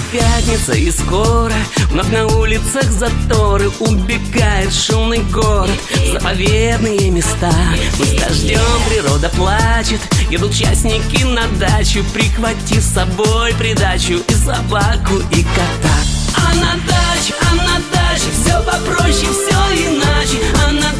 Пятница и скоро вновь на улицах заторы. Убегает шумный город, заповедные места. Мы с дождем, природа плачет. Едут частники на дачу, прихватив с собой придачу и собаку, и кота. А на даче все попроще, все иначе. А на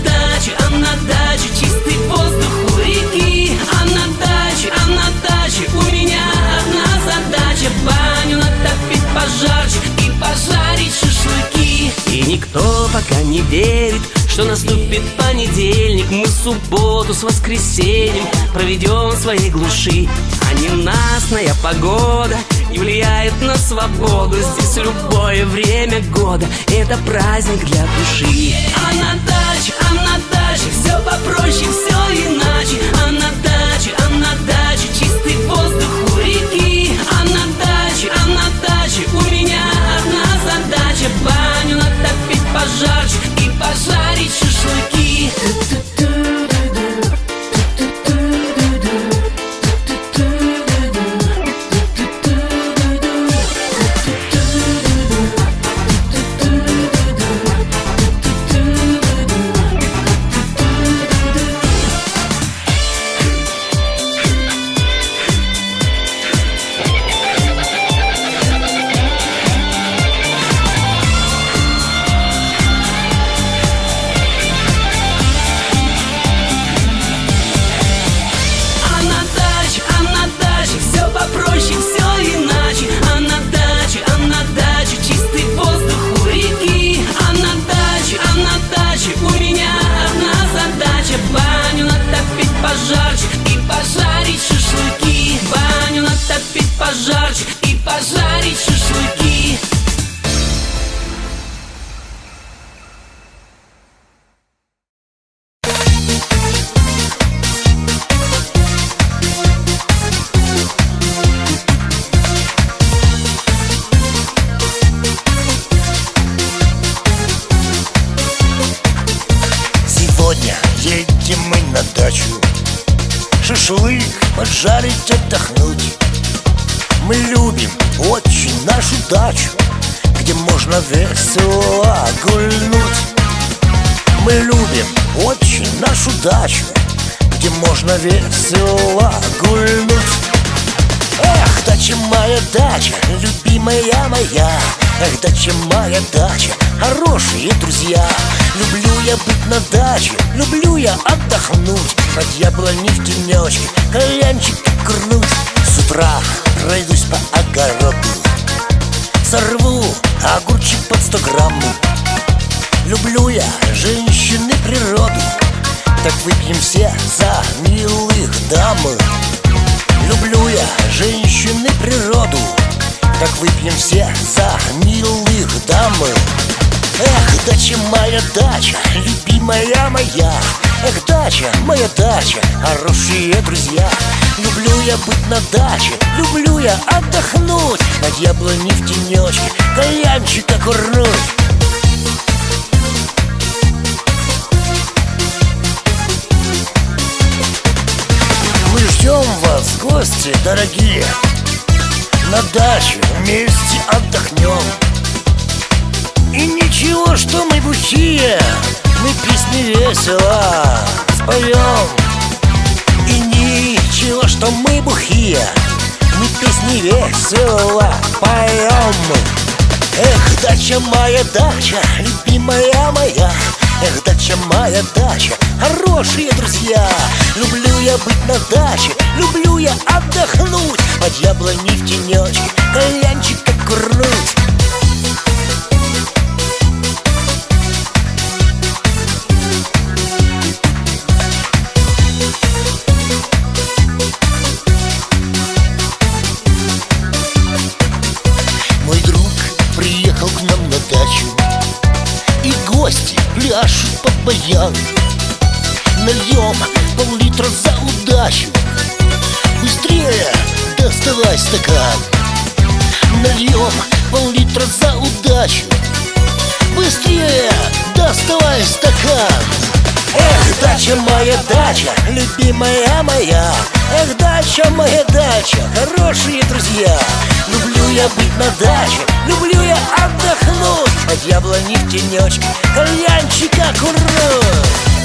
даче чистый воздух у реки. А на даче у меня одна задача: баню натопить пожарче и пожарить шашлыки. И никто пока не верит, что наступит понедельник. Мы субботу с воскресеньем проведем в своей глуши. А ненастная погода не влияет на свободу. Здесь любое время года — это праздник для души. А на даче все попроще, все иначе. А на даче чистый воздух у реки. А на даче у меня одна задача: баню натопить пожарче и пожарить шашлыки. Пожарче и пожарить шашлыки. Сегодня едем мы на дачу, шашлык пожарить, отдохнуть. Мы любим очень нашу дачу, где можно весело гульнуть. Мы любим очень нашу дачу, где можно весело гульнуть. Эх, дача моя дача, любимая моя. Эх, дача моя дача, хорошие друзья. Люблю я быть на даче, люблю я отдохнуть. Под яблони в тенечке, кальянчик курнуть. С утра пройдусь по огороду, сорву огурчик под 100 грамм. Люблю я женщины природу, так выпьем все за милых дам. Люблю я женщины природу, так выпьем все за милых дам. Эх, дача моя дача, любимая моя. Эх, дача моя дача, хорошие друзья. Люблю я быть на даче, люблю я отдохнуть. Под яблони в тенечке, кальянчика курнуть. Мы ждем вас, гости дорогие. На даче вместе отдохнем. И ничего, что мы бухие, мы песни весело споем. И ничего, что мы бухие, мы песни весело поем. Эх, дача моя дача, любимая моя. Эх, дача моя дача, хорошие друзья. Люблю я быть на даче, люблю я отдохнуть. Под яблони в тенечке, кальянчика курнуть. Мой друг приехал к нам на дачу, и гости пляшут под баян. Нальем пол-литра за удачу. Быстрее, доставай стакан. Нальем пол-литра за удачу. Быстрее доставай стакан. Эх, дача моя дача, любимая моя. Эх, дача моя дача, хорошие друзья. Люблю я быть на даче, люблю я отдохнуть. Под яблони в тенечке, кальянчика курнуть.